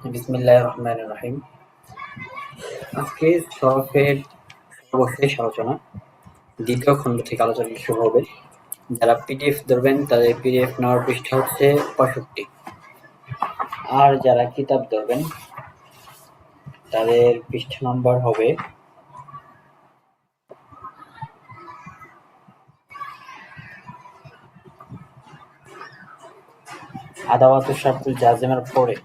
বিসমিল্লাহির রহমানির রহিম। আজকে সরফের সর্বশেষ আলোচনা দ্বিতীয় খণ্ড থেকে আলোচনা শুরু হবে। যারা পিডিএফ ধরবেন তাদের পিডিএফ নেওয়ার পৃষ্ঠা হচ্ছে 65, আর যারা কিতাব ধরবেন তাদের পৃষ্ঠা নম্বর হবে 'আদাওয়াতুশ শারতুল জাযিমের পরে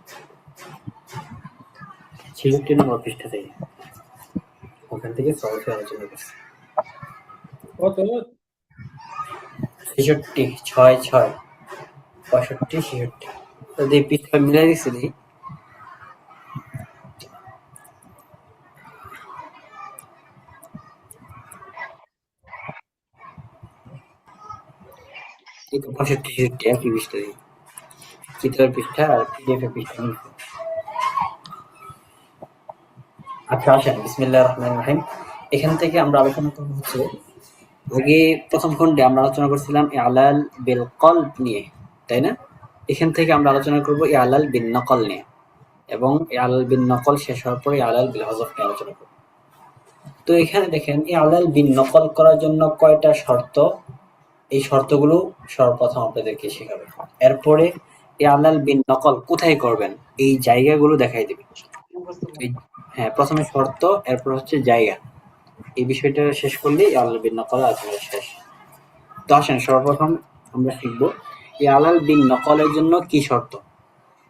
66 নম্বর পৃষ্ঠা থেকে, ওখান থেকে সরফের আলোচনা করছি। কত? 66, 66, 65, 66। যদি পৃষ্ঠা মিলাই দিচ্ছি দেখি। এই তো 65, 66 একই পৃষ্ঠা দিয়ে কিতাবের পৃষ্ঠা আর পিডিএফ এর পৃষ্ঠা নিচে। আচ্ছা আসেন, বিসমিল্লাহির রহমানির রহিম। এখান থেকে আমরা আলোচনা করবো হচ্ছে, আগে প্রথম খণ্ডে আমরা আলোচনা করছিলাম ইআলাল বিল কলব নিয়ে, তাই না? এখান থেকে আমরা আলোচনা করবো ইআলাল বিন নকল নিয়ে, এবং ইআলাল বিন নকল শেষ হওয়ার পরে ইআলাল বিল হযফ নিয়ে আলোচনা করবো। তো এখানে দেখেন ইআলাল বিন নকল করার জন্য কয়টা শর্ত, এই শর্তগুলো সর্বপ্রথম আপনাদেরকে শেখাবে। এরপরে ইআলাল বিন নকল কোথায় করবেন এই জায়গাগুলো দেখাই দিবে। হ্যাঁ, প্রথমে শর্ত, এরপর হচ্ছে জায়গা। এই বিষয়টা শেষ করলেই ইআলাল বিন নকলের আলোচনা শেষ। তো আসেন সর্বপ্রথম আমরা শিখবো ইআলাল বিন নকলের জন্য কি শর্ত।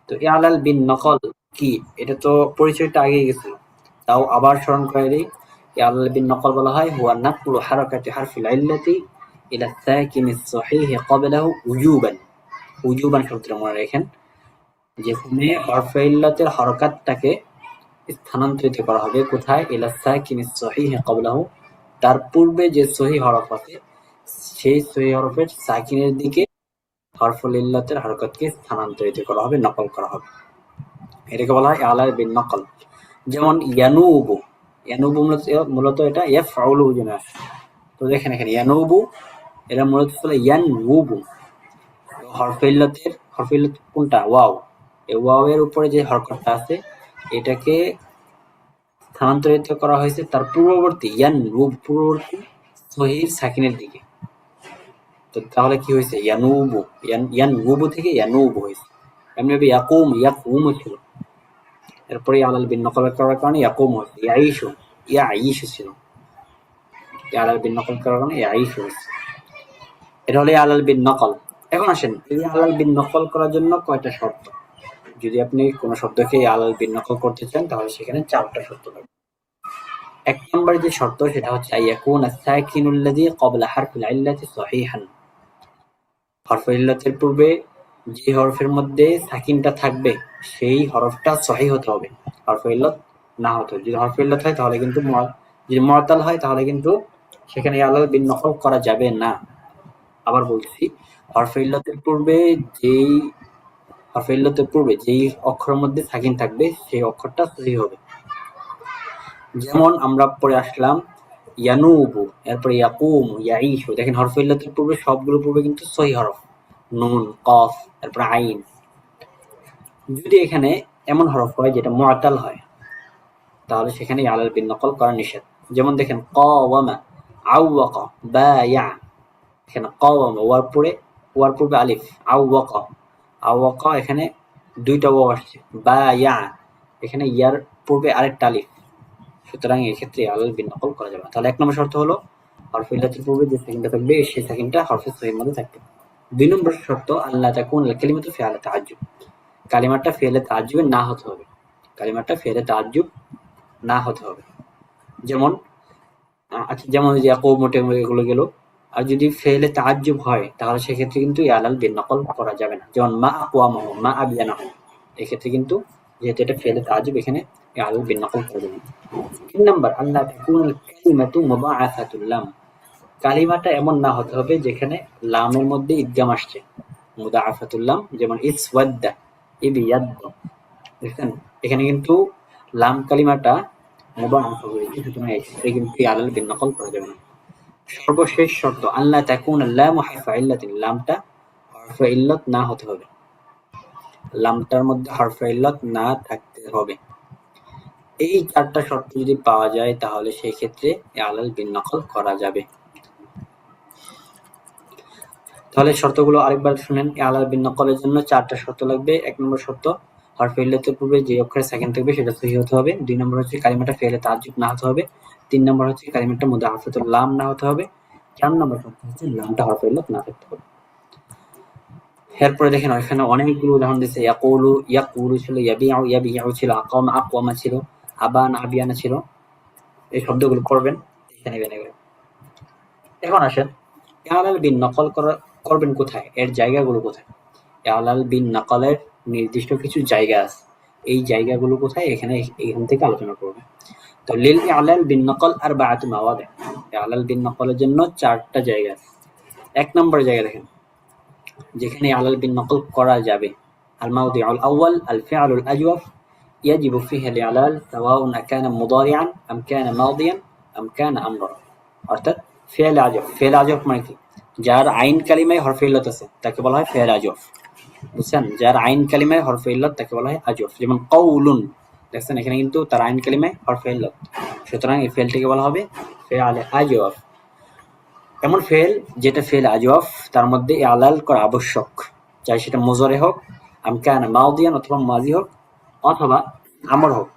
তো ইআলাল বিন নকল কি, এটা তো পরিচয়টা আগেই গেছিল, তাও আবার স্মরণ করে দিই। ইআলাল বিন নকল বলা হয় হুয়া নাকলু হারাকাতি হারফিল ইল্লাতি ইলা সাকিনিস সহিহ ক্বাবলাহু উজুবান। উজুবান শব্দটা মনে রাখেন, যেখানে হরফে ইল্লাতের হরকাতটাকে স্থানান্তরিত করা হবে কোথায়, ইলা সাকিনিস সহিহ ক্বাবলাহু, তার পূর্বে যে সহিহ হরফ আছে সেই সহিহ হরফের সাকিনের দিকে হরফুল ইল্লাতের হরকতকে স্থানান্তরিত করা হবে, নকল করা হবে। এটাকে বলা হয় ইআলাল বিন নকল। যেমন ইয়ানুবু, ইয়ানুবু মূলত এটা ইয়াফআলু জন্য আসে। তো দেখেন এখানে ইয়ানুবু, এটা মূলত হলো ইয়ানউবু। হরফে ইল্লাত কোনটা, ওয়াও। এই ওয়াও এর উপরে যে হরকতটা আছে এটাকে স্থানান্তরিত করা হয়েছে তার পূর্ববর্তী পূর্ববর্তী সহিহ সাকিনের দিকে। তো তাহলে কি হয়েছে, ইয়ানুবু, ইয়ানউবু থেকে ইয়ানুবু হয়েছে। এমনি ইয়াকুম ছিল, এরপরে ইআলাল বিন নকল করার কারণে ইয়াকুম হয়েছে। ইয়াঈশু ছিল, ইআলাল বিন নকল করার কারণে ইয়াঈশু হয়েছে। এটা হলো ইআলাল বিন নকল। এখন আসেন, ইআলাল বিন নকল করার জন্য কয়টা শর্ত। যদি আপনি কোনো শব্দকে ইআলাল বিন নকল করতে চান তাহলে সেখানে 4টা শর্ত লাগবে। এক নম্বরে যে শর্ত সেটা হচ্ছে আইয়াকুনা সাকিনুল লাযী ক্বাবলা হারফিল ইল্লাতি সহিহান। হরফে ইল্লাতের পূর্বে যে হরফের মধ্যে সাকিনটা থাকবে সেই হরফটা সহিহ হতে হবে, হরফে ইল্লাত না হতে হবে। যদি হরফে ইল্লাত হয় তাহলে কিন্তু, যদি মুআতাল হয় তাহলে কিন্তু সেখানে ইআলাল বিন নকল করা যাবে না। আবার বলছি, হরফে ইল্লাতের পূর্বে যেই অক্ষরের মধ্যে সাকিন থাকবে সেই অক্ষরটা সহিহ হবে। যেমন আমরা পড়ে আসলাম ইয়ানুবু, এরপরে ইয়াকুম, ইয়াঈশু। দেখেন হরফে ইল্লাতের পূর্বে সবগুলো পূর্বে কিন্তু সহিহ হরফ, নুন, কফ, তারপরে আইন। যদি এখানে এমন হরফ হয় যেটা মুআতাল হয় তাহলে সেখানে ইআলাল বিন নকল করা নিষেধ। যেমন দেখেন কাওয়ামা, আওয়াকা, বায়া। এখানে কাওয়ামা ওয়ার পূর্বে আলিফ, আওয়াকা এখানে দুইটা ওয়াও আসছে, বায়া এখানে ইয়ার পূর্বে আরেকটা আলিফ। সুতরাং এই ক্ষেত্রে ইআলাল বিন নকল করা যাবে না। তাহলে এক নম্বর শর্ত হলো হরফে ইল্লাতের পূর্বে যে সাকিনটা থাকবে সেই সাকিনটা হরফে সহিহের মধ্যে থাকবে। 2 নম্বর শর্ত আল্লা তাকুন আল কালিমাতু ফি হালাতি তাআজ্জুব। কালিমাটা ফি'লে তাআজ্জুবে না হতে হবে, কালিমাটা ফি'লে তাআজ্জুব না হতে হবে। যেমন যেমন যে ইয়াকুমু এগুলো গেল। আর যদি ফি'লে তাআজ্জুব হয় তাহলে সেক্ষেত্রে কিন্তু ইআলাল বিন নকল করা যাবে না। যেমন মা আকওয়ামাহু, মা আবয়ানাহু, এক্ষেত্রে কিন্তু যেহেতু এটা ফি'লে তাআজ্জুব এখানে ইআলাল বিন নকল করা যাবে না। 3 নাম্বার আল্লা তাকুন আল কালিমাতু মুদাআফাতুল লাম। কালিমাটা এমন না হতে হবে যেখানে লামের মধ্যে ইদগাম আসছে, মুদাআফাতুল লাম। যেমন ইসওয়াদ্দা, ইবিয়াদ্দা। দেখছেন এখানে কিন্তু লাম কালিমাটা মুদাআফ হয়েছে, সুতরাং এক্ষেত্রে কিন্তু ইআলাল বিন নকল করা যাবে না। সর্বশেষ শর্ত আল্লা তাকুন লামু হারফা ইল্লাতিন, লামটা হরফে ইল্লাত না হতে হবে। লামটার মধ্যে হরফে ইল্লাত না থাকতে হবে। এই 4টা শর্ত যদি পাওয়া যায় তাহলে সেই ক্ষেত্রে আলাল বিন নকল করা যাবে। তাহলে শর্তগুলো আরেকবার শুনেন। আলাল বিন নকলের জন্য 4টা শর্ত লাগবে। 1 নম্বর শর্ত, হরফে ইল্লাতের পূর্বে যে অক্ষরে সাকিন থাকবে সেটা সহিহ হতে হবে। 2 নম্বর হচ্ছে কালিমাটা ফেলে তাজ্জুদ না হতে হবে। 3 নম্বর হচ্ছে কালিমাটার মধ্যে হারফাতুল লাম না হতে হবে। 4 নম্বর শর্ত হচ্ছে লামটা হরফে ইল্লাত না থাকতে হবে। এরপরে দেখেন এখানে অনেকগুলো উদাহরণ দিচ্ছে। ইয়াকুলু, ইয়াকুলু ছিল, ইয়াবিউ, ইয়াবিউ ছিল, আকামা, আকওয়ামা ছিল, আবান, আবিয়ানা ছিল। এই শব্দগুলো পড়বেন, দেখে নেবেন এগুলো। এখন আসেন ইআলাল বিন নকল করবেন কোথায়, এর জায়গাগুলো কোথায়। ইআলাল বিন নকলের নির্দিষ্ট কিছু জায়গা আছে। এই জায়গাগুলো কোথায় এখান থেকে আলোচনা করবে। তো লিল ইআলাল বিন নকল আরবাআতু মাওয়াদি'। ইআলাল বিন নকলের জন্য 4টা জায়গা আছে। 1 নম্বর জায়গা দেখেন যেখানে আলাল বিন নকল করা যাবে। আল মাওদিউল আউয়াল আল ফিআলুল আজওয়াফ ইয়াজিবু ফিহি আল ইআলাল সাওয়াউন কানা মুদারিআন আম কানা মাদিয়ান আম কানা আমরা। অর্থাৎ ফিআল আজওয়াফ। ফিআল আজওয়াফ মানে কি? যার আইন কালিমায় হরফে ইল্লাত আছে তাকে বলা হয় ফিআল আজওয়াফ। বুঝছেন? যার আইন কালিমায় হরফে ইল্লাত তাকে বলা হয় আজওয়াফ। যেমন কওলুন, দেখছেন এখানে কিন্তু তার আইন কালিমায় হরফে ইল্লাত, সুতরাং এই ফিআলটিকে বলা হবে ফিআল আজওয়াফ। এমন ফেল যেটা ফেল আজওয়াফ, তার মধ্যে ইআলাল করা আবশ্যক, চাই সেটা মুজারে হোক, আম কানা মাদিয়ান অথবা মাজি হোক, অথবা আমর হোক।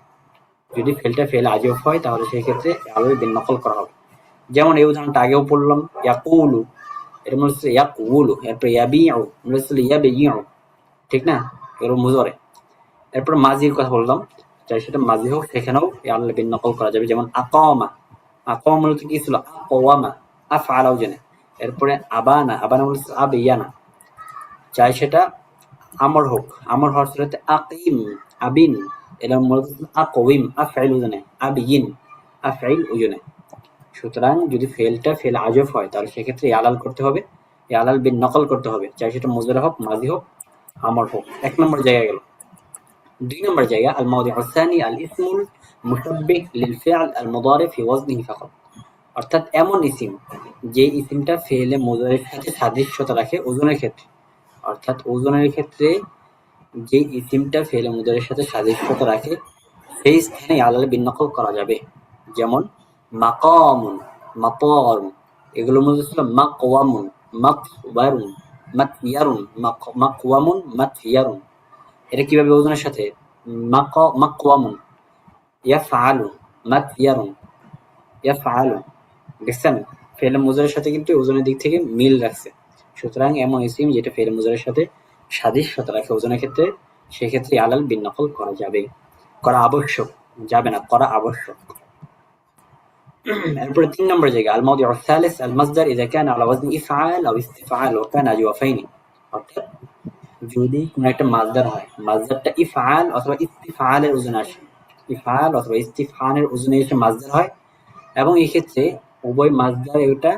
যদি ফেলটা ফেল আজওয়াফ হয় তাহলে সেই ক্ষেত্রে ইআলাল বিন নকল করা হবে। যেমন এই উদাহরণটা আগেও পড়লাম, ইয়াকুলু, এটা মনে হচ্ছে ইয়াকুলু। এরপর ইয়াবিউ, মনে হচ্ছে ইয়াবিউ, ঠিক না? এগুলো মুজারে। এরপর মাজির কথা বললাম, চাই সেটা মাজি হোক, সেখানেও ইআলাল বিন নকল করা যাবে। যেমন আকামা, আকামা মূলত কি ছিল? আকওয়ামা, আফআলাও জেনে। এরপরে আবানা, আবানা বলছে আবিয়ানা, চাই সেটা আমর হোক, আমর হওয়ার সুরাতে আকিম, আবিন, এটা মূলত আকওয়িম, আফআইল ওজনে, আবিয়িন, আফআইল ওজনে। সুতরাং যদি ফেলটা ফেল আজফ হয় তাহলে সেক্ষেত্রে ইয়ালাল করতে হবে, ইয়ালাল বিন নকল করতে হবে, চাই সেটা মুজারা হোক, মাজি হোক, আমর হোক। 1 নম্বর জায়গা গেল। 2 নম্বর জায়গা আল মাওদিউ আস-সানি আল ইসমুল মুশাব্বিহ লিল ফি'ল আল মুদারি ফি ওয়াজনিহি ফাকাত। অর্থাৎ এমন ইসিম যে ইসিমটা ফেলে মুজারের সাথে সাদৃশ্যতা রাখে ওজনের ক্ষেত্রে। অর্থাৎ ওজনের ক্ষেত্রে যে ইসিমটা ফেলে মুজারের সাথে সাদৃশ্যতা রাখে সেই স্থানে আলাল বিন নকল করা যাবে। যেমন মাকামুন, মাতারুন, এগুলোর মধ্যে ছিল মাকওয়ামুন, মাকওয়ারুন, মাকইয়ারুন, মাকওয়ামুন, মাকইয়ারুন। এটা কিভাবে ওজনের সাথে? মাকওয়ামুন, ইয়াফআলু, মাকইয়ারুন, ইয়াফআলু। দেখছেন ফেল মুজারের সাথে কিন্তু ওজনের দিক থেকে মিল রাখছে। সুতরাং এমন ইসিম যেটা ফেল মুজারের সাথে সাদৃশ্যতা রাখে ওজনের ক্ষেত্রে, সেক্ষেত্রে আলাল বিন নকল করা যাবে, করা আবশ্যক, যাবে না, করা আবশ্যক। এরপরে 3 নম্বর জায়গা আল মাওদিউ আস-সালিস আল মাসদার ইযা কানা আলা ওয়াজনি ইফআল আও ইস্তিফআল ওয়া কানা আজওয়াফাইনি। অর্থাৎ যদি কোনো একটা মাসদার হয়, মাসদারটা ইফআল অথবা ইস্তিফআলের ওজনে আসে, ইফআল অথবা ইস্তিফআলের ওজনে এসে মাসদার হয়, এবং এই ক্ষেত্রে উভয় মাসদার এটা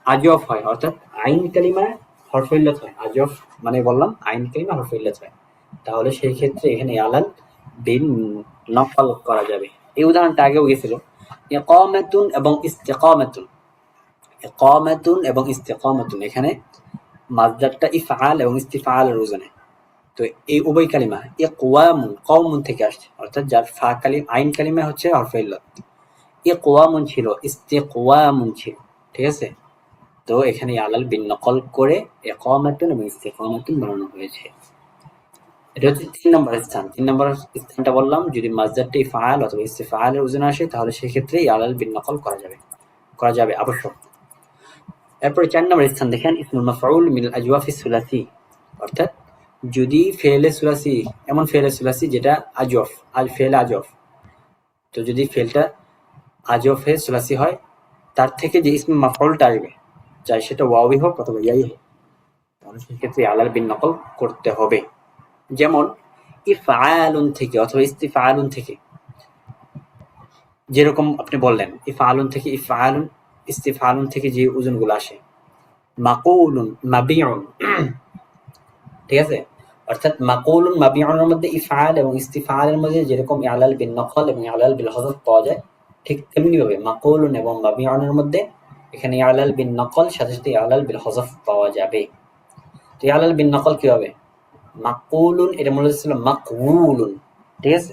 আজওয়াফ হয়, অর্থাৎ আইন কালিমা হরফে ইল্লাত হয়। আজওয়াফ মানে বললাম আইন কালিমা হরফে ইল্লাত হয়, তাহলে সেই ক্ষেত্রে এখানে আলাল বিন নকল করা যাবে। এই উদাহরণটা আগেও গেছিল। ইকামাতুন এবং ইস্তিকামাতুন, ইকামাতুন এবং ইস্তিকামাতুন, এখানে মাসদারটা ইফআল এবং ইস্তিফআলের ওজনে। তো এই উভয় কালিমা ইকওয়ামুন, কওমুন থেকে আসছে, অর্থাৎ যার ফা কালিমা আইন কালিমা হচ্ছে হরফে ইল্লাত। ইকওয়ামুন ছিল, ইস্তিকওয়ামুন ছিল, ঠিক আছে? তো এখানে আলাল বিন নকল করে ইকামাতুন এবং ইস্তিকামাতুন বানানো হয়েছে। এটা হচ্ছে 3 নম্বর স্থান। 3 নম্বর স্থানটা বললাম যদি মাসদারটা ইফআল অথবা ইস্তিফআলের ওজনে আসে তাহলে সেক্ষেত্রে আলাল বিন নকল করা যাবে আবশ্যক। এরপরে 4 নম্বর স্থান দেখেন ইসমুল মাফউল মিনাল আজওয়াফিস সুলাসি। অর্থাৎ যদি ফেলে সুলাসি, এমন ফেলে সুলাসি যেটা আজওয়াফ, ফেলে আজওয়াফ, তো যদি ফেলটা আজওয়াফে সুলাসি হয় তার থেকে যে ইসমুল মাফউলটা আসবে, চাই সেটা ওয়াওই হোক অথবা ইয়াই হোক, তাহলে সেক্ষেত্রে আলাল বিন নকল করতে হবে। যেমন ইফআলুন থেকে অথবা ইস্তিফআলুন থেকে, যেরকম আপনি বললেন ইফআলুন থেকে, ইফআলুন ইস্তিফআলুন থেকে যে ওজনগুলো আসে, মাকুলুন, মাবিউন, ঠিক আছে? অর্থাৎ মাকুলুন, মাবিউনের মধ্যে ইফআল এবং ইস্তিফআলের মধ্যে যেরকম ইআলাল বিন নকল এবং ইআলাল বিল হযফ পাওয়া যায়, ঠিক তেমনি ভাবে মাকুলুন এবং মাবিউনের মধ্যে এখানে ইআলাল বিন নকল সাথে সাথে ইআলাল বিল হযফ পাওয়া যাবে। তো ইআলাল বিন নকল কিভাবে? মাকুলুন এটা মূলত ছিল মাকউলুন, ঠিক আছে।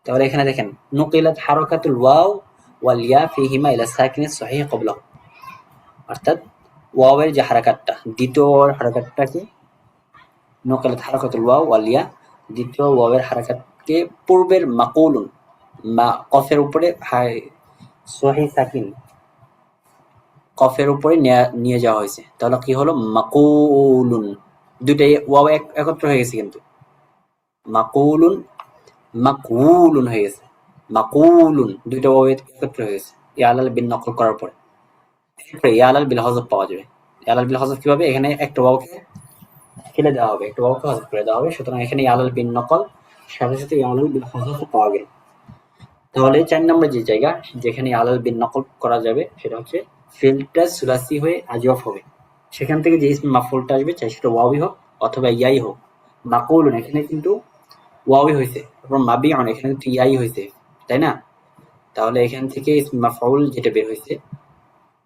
তাহলে এখানে দেখেন নুকিলাত হারাকাতুল ওয়াও ওয়াল ইয়া ফিহিমা ইলা সাকিনিস সহিহ ক্বাবলাহু, অর্থাৎ ওয়াওয়ের যে হারাকাতটা, দ্বিতীয় ওয়াওয়ের হারাকাতটা কি নুকিলাত হারাকাতুল ওয়াও ওয়াল ইয়া, দ্বিতীয় ওয়াওয়ের হারাকাতকে পূর্বের মাকুলুন মা কফের উপরে সহিহ সাকিন কফের উপরে নিয়ে যাওয়া হয়েছে। তাহলে কি হলো মাকুলুন, দুইটাই ওয়াও একত্র হয়ে গেছে, কিন্তু মাকুলুন মাকুলুন হয়ে গেছে, মাকুলুন দুইটা ওয়াও একত্র হয়ে গেছে ইয়ালাল বিন নকল করার পরে। এরপরে ইয়ালাল বিল হযফ পাওয়া যাবে। ইয়ালাল বিল হযফ কিভাবে, এখানে একটা ওয়াওকে ফেলে দেওয়া হবে, একটা ওয়াওকে হযফ করে দেওয়া হবে, সুতরাং এখানে ইয়ালাল বিন নকল সাথে সাথে ইয়ালাল বিল হযফ পাওয়া গেল। তাহলে ৪ নম্বর যে জায়গা যেখানে ইয়ালাল বিন নকল করা যাবে সেটা হচ্ছে ফিলটা সুলাসি হয়ে আজওয়াফ হবে, সেখান থেকে যে ইসমে মাফউলটা আসবে চাই সেটা ওয়াওই হোক অথবা ইয়াই হোক। মাকুলুন এখানে কিন্তু ওয়াওই হয়েছে, এবং মাবিউন এখানে কিন্তু ইয়াই হয়েছে, তাই না? তাহলে এখান থেকে ইসমে মাফউল যেটা বের হয়েছে,